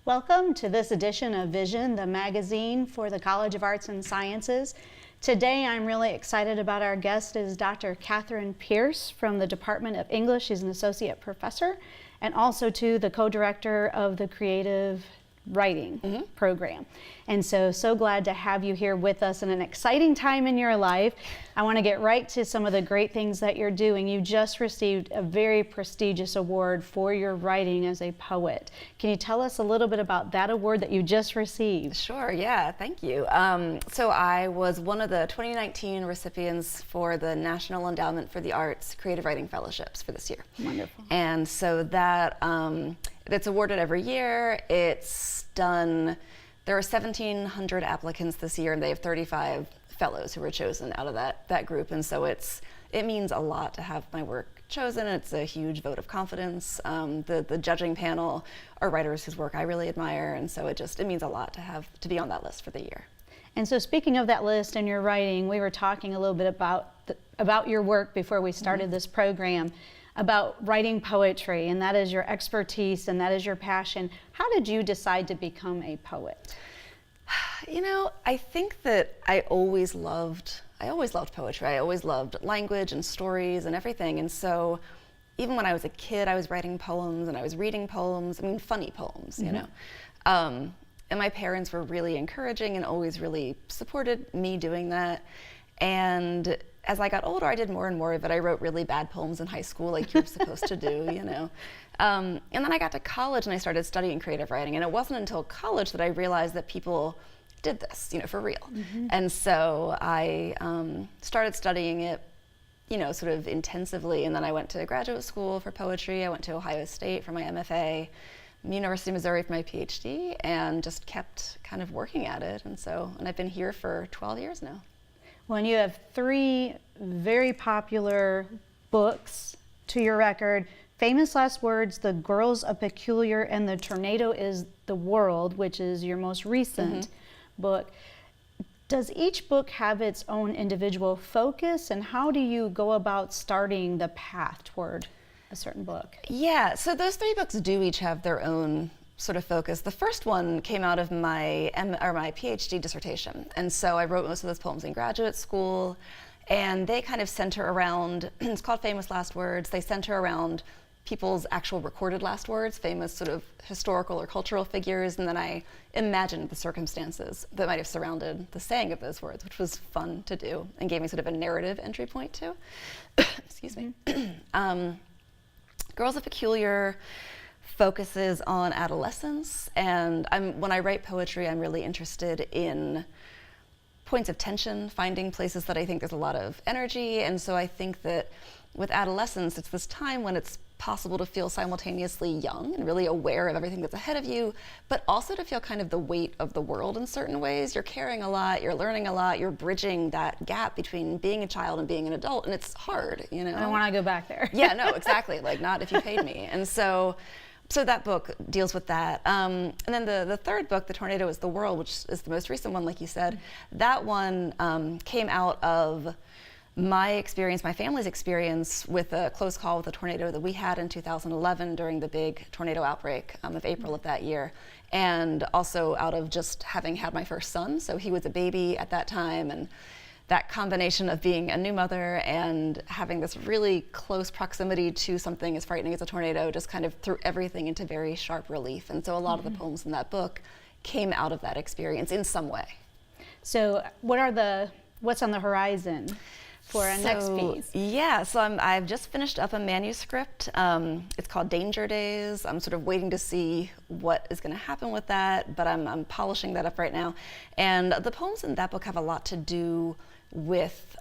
Welcome to this edition of Vision, the magazine for the College of Arts and Sciences. Today I'm really excited about our guest is Dr. Catherine Pierce from the Department of English. She's an associate professor and also the co-director of the Creative Writing program. And so glad to have you here with us in an exciting time in your life. I want to get right to some of the great things that you're doing. You just received a very prestigious award for your writing as a poet. Can you tell us a little bit about that award that you just received? Sure, yeah, thank you. So I was one of the 2019 recipients for the National Endowment for the Arts Creative Writing Fellowships for this year. Wonderful. And so that it's awarded every year. It's done, there are 1,700 applicants this year, and they have 35 fellows who were chosen out of that group. And so it means a lot to have my work chosen. It's a huge vote of confidence. The judging panel are writers whose work I really admire, and so it means a lot to be on that list for the year. And so speaking of that list and your writing, we were talking a little bit about your work before we started this program, about writing poetry, and that is your expertise and that is your passion. How did you decide to become a poet? You know, I think that I always loved poetry. I always loved language and stories and everything. And so even when I was a kid, I was writing poems and I was reading poems, funny poems, you know. And my parents were really encouraging and always really supported me doing that. And as I got older, I did more and more of it. I wrote really bad poems in high school, like you're supposed to do, you know. And then I got to college and I started studying creative writing. And it wasn't until college that I realized that people did this, you know, for real. And so I started studying it, you know, sort of intensively. And then I went to graduate school for poetry. I went to Ohio State for my MFA, University of Missouri for my PhD, and just kept kind of working at it. And I've been here for 12 years now. Well, and you have 3 very popular books to your record: Famous Last Words, The Girls of Peculiar, and The Tornado is the World, which is your most recent book. Does each book have its own individual focus, and how do you go about starting the path toward a certain book? Yeah, so those 3 books do each have their own sort of focus. The first one came out of my PhD dissertation, and so I wrote most of those poems in graduate school, and they kind of center around, it's called Famous Last Words, they center around people's actual recorded last words, famous sort of historical or cultural figures, and then I imagined the circumstances that might have surrounded the saying of those words, which was fun to do and gave me sort of a narrative entry point too. Excuse me. Girls of Peculiar focuses on adolescence, and when I write poetry, I'm really interested in points of tension, finding places that I think there's a lot of energy. And so I think that with adolescence, it's this time when it's possible to feel simultaneously young and really aware of everything that's ahead of you, but also to feel kind of the weight of the world in certain ways. You're caring a lot, you're learning a lot, you're bridging that gap between being a child and being an adult, and it's hard, you know? I don't want to go back there. Yeah, no, exactly, like not if you paid me. And so that book deals with that. And then the third book, The Tornado is the World, which is the most recent one, like you said, that one came out of my experience, my family's experience with a close call with a tornado that we had in 2011 during the big tornado outbreak of April of that year. And also out of just having had my first son. So he was a baby at that time, and that combination of being a new mother and having this really close proximity to something as frightening as a tornado just kind of threw everything into very sharp relief. And so a lot of the poems in that book came out of that experience in some way. So what's on the horizon for a next piece? Yeah, so I've just finished up a manuscript. It's called Danger Days. I'm sort of waiting to see what is going to happen with that, but I'm polishing that up right now. And the poems in that book have a lot to do with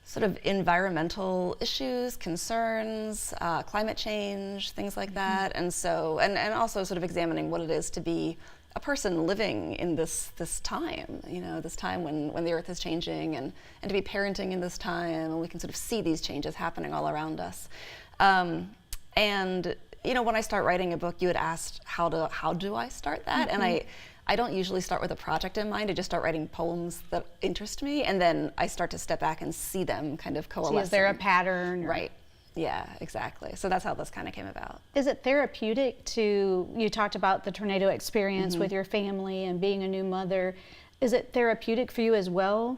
sort of environmental issues, concerns, climate change, things like that. And so, and also sort of examining what it is to be a person living in this time, you know, this time when the earth is changing, and to be parenting in this time, and we can sort of see these changes happening all around us. And you know, when I start writing a book, you had asked how do I start that? And I don't usually start with a project in mind. I just start writing poems that interest me, and then I start to step back and see them kind of coalesce. See, is there a pattern? Right. Yeah, exactly. So that's how this kind of came about. Is it therapeutic to, you talked about the tornado experience with your family and being a new mother. Is it therapeutic for you as well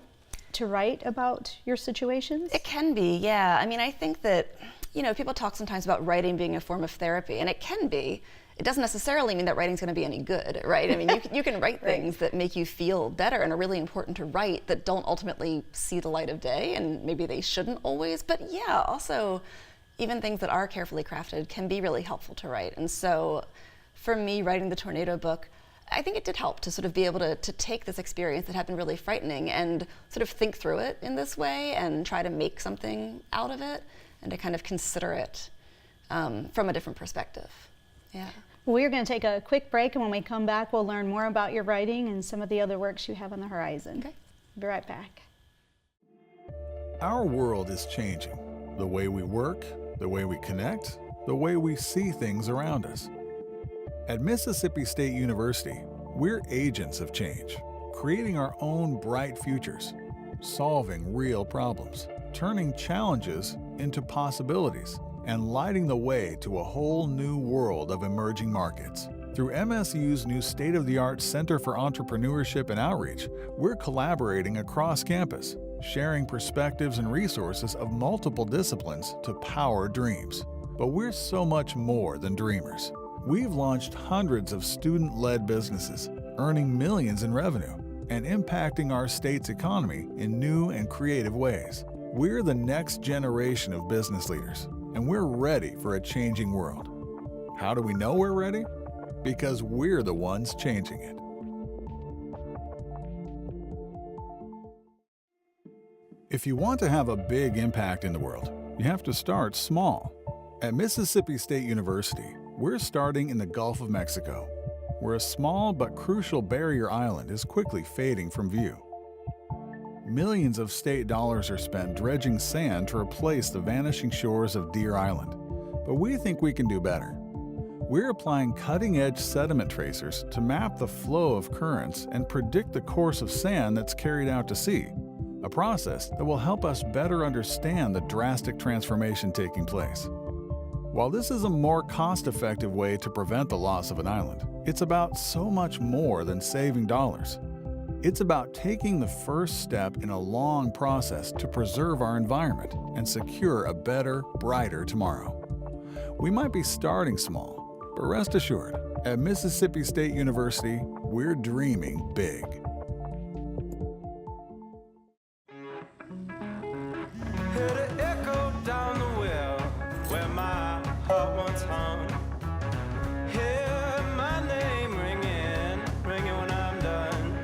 to write about your situations? It can be, yeah. I mean, I think that, people talk sometimes about writing being a form of therapy, and it can be. It doesn't necessarily mean that writing's going to be any good, right? I mean, you can write things that make you feel better and are really important to write that don't ultimately see the light of day, and maybe they shouldn't always. But yeah, also, even things that are carefully crafted can be really helpful to write. And so for me, writing the tornado book, I think it did help to sort of be able to take this experience that had been really frightening and sort of think through it in this way and try to make something out of it and to kind of consider it from a different perspective. Yeah. We're going to take a quick break, and when we come back, we'll learn more about your writing and some of the other works you have on the horizon. Okay. Be right back. Our world is changing. The way we work, the way we connect, the way we see things around us. At Mississippi State University, we're agents of change, creating our own bright futures, solving real problems, turning challenges into possibilities, and lighting the way to a whole new world of emerging markets. Through MSU's new state-of-the-art Center for Entrepreneurship and Outreach, we're collaborating across campus, sharing perspectives and resources of multiple disciplines to power dreams. But we're so much more than dreamers. We've launched hundreds of student-led businesses, earning millions in revenue, and impacting our state's economy in new and creative ways. We're the next generation of business leaders, and we're ready for a changing world. How do we know we're ready? Because we're the ones changing it. If you want to have a big impact in the world, you have to start small. At Mississippi State University, we're starting in the Gulf of Mexico, where a small but crucial barrier island is quickly fading from view. Millions of state dollars are spent dredging sand to replace the vanishing shores of Deer Island, but we think we can do better. We're applying cutting-edge sediment tracers to map the flow of currents and predict the course of sand that's carried out to sea, a process that will help us better understand the drastic transformation taking place. While this is a more cost-effective way to prevent the loss of an island, it's about so much more than saving dollars. It's about taking the first step in a long process to preserve our environment and secure a better, brighter tomorrow. We might be starting small, but rest assured, at Mississippi State University, we're dreaming big. Heard it echo down the well where my heart once hung. Hear my name ringing, ringing when I'm done.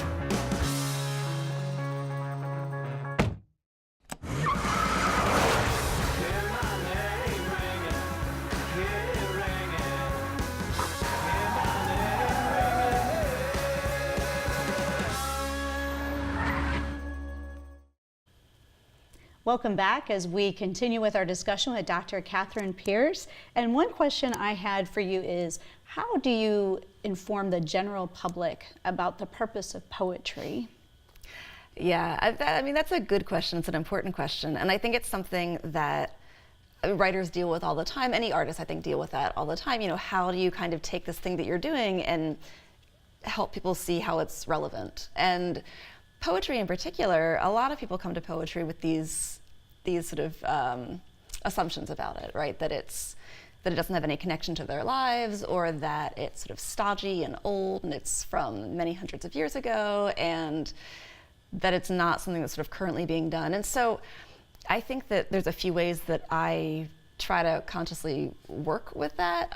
Hear my name ringing, hear it ringing. Hear my name ringing. Welcome back as we continue with our discussion with Dr. Catherine Pierce. And one question I had for you is, how do you inform the general public about the purpose of poetry? Yeah, I mean, that's a good question. It's an important question. And I think it's something that writers deal with all the time. Any artists, I think, deal with that all the time. You know, how do you kind of take this thing that you're doing and help people see how it's relevant? And poetry in particular, a lot of people come to poetry with these sort of assumptions about it, right? That it doesn't have any connection to their lives, or that it's sort of stodgy and old and it's from many hundreds of years ago, and that it's not something that's sort of currently being done. And so I think that there's a few ways that I try to consciously work with that.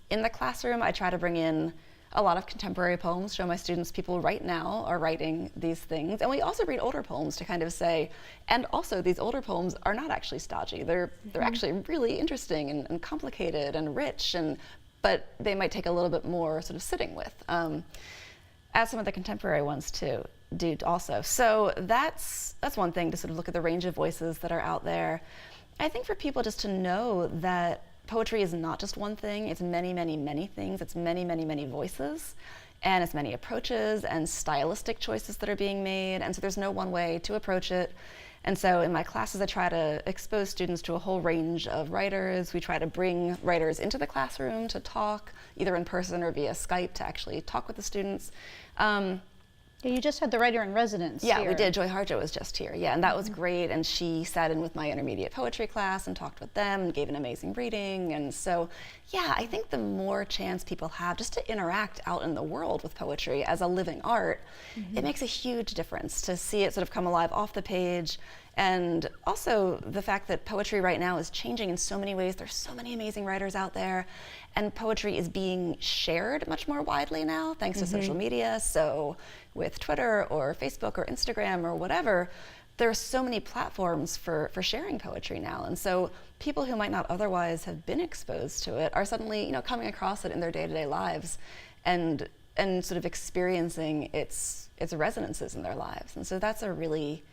In the classroom, I try to bring in a lot of contemporary poems, show my students people right now are writing these things. And we also read older poems to kind of say, and also these older poems are not actually stodgy. They're actually really interesting and complicated and rich, but they might take a little bit more sort of sitting with, as some of the contemporary ones too do also. So that's one thing, to sort of look at the range of voices that are out there. I think for people just to know that poetry is not just one thing, it's many, many, many things. It's many, many, many voices, and it's many approaches and stylistic choices that are being made. And so there's no one way to approach it. And so in my classes, I try to expose students to a whole range of writers. We try to bring writers into the classroom to talk, either in person or via Skype, to actually talk with the students. Yeah, you just had the writer in residence Yeah, here. we did. Joy Harjo was just here. Yeah, and that was great. And she sat in with my intermediate poetry class and talked with them and gave an amazing reading. And so, yeah, I think the more chance people have just to interact out in the world with poetry as a living art, it makes a huge difference to see it sort of come alive off the page. And also the fact that poetry right now is changing in so many ways. There's so many amazing writers out there, and poetry is being shared much more widely now thanks to social media. So with Twitter or Facebook or Instagram or whatever, there are so many platforms for sharing poetry now. And so people who might not otherwise have been exposed to it are suddenly, coming across it in their day-to-day lives and sort of experiencing its resonances in their lives. And so that's a really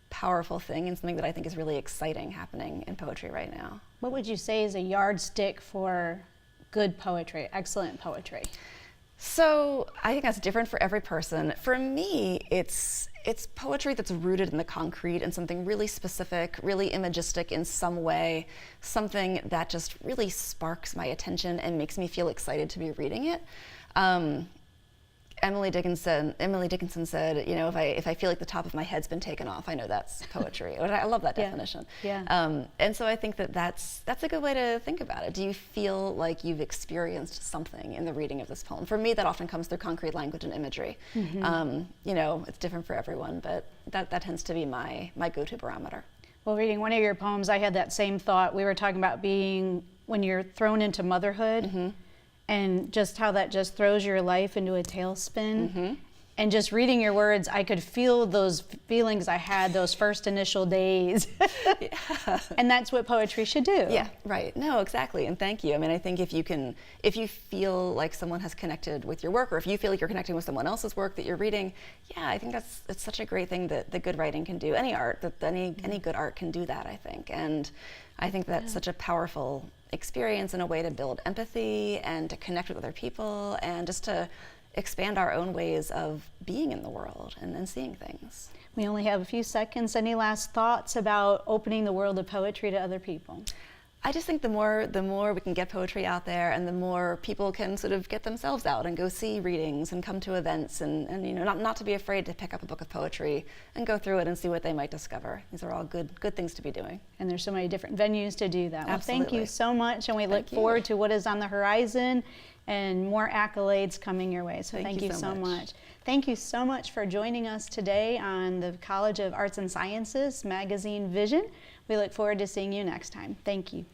powerful thing and something that I think is really exciting happening in poetry right now. What would you say is a yardstick for good poetry, excellent poetry? So I think that's different for every person. For me, it's poetry that's rooted in the concrete and something really specific, really imagistic in some way, something that just really sparks my attention and makes me feel excited to be reading it. Emily Dickinson said, if I feel like the top of my head's been taken off, I know that's poetry. I love that definition. Yeah. And so I think that's a good way to think about it. Do you feel like you've experienced something in the reading of this poem? For me, that often comes through concrete language and imagery. It's different for everyone, but that tends to be my go-to barometer. Well, reading one of your poems, I had that same thought. We were talking about being, when you're thrown into motherhood, and just how that just throws your life into a tailspin. And just reading your words, I could feel those feelings I had those first initial days. And that's what poetry should do. Yeah, right. No, exactly. And thank you. I mean, I think if you feel like someone has connected with your work, or if you feel like you're connecting with someone else's work that you're reading, yeah, I think it's such a great thing that the good writing can do. Any art, any good art can do that, I think. And I think that's such a powerful experience and a way to build empathy and to connect with other people and just to expand our own ways of being in the world and seeing things. We only have a few seconds. Any last thoughts about opening the world of poetry to other people? I just think the more we can get poetry out there, and the more people can sort of get themselves out and go see readings and come to events and not to be afraid to pick up a book of poetry and go through it and see what they might discover. These are all good things to be doing. And there's so many different venues to do that. Well, Absolutely. thank you so much, and we look forward to what is on the horizon and more accolades coming your way. So thank you so much. Thank you so much for joining us today on the College of Arts and Sciences magazine Vision. We look forward to seeing you next time. Thank you.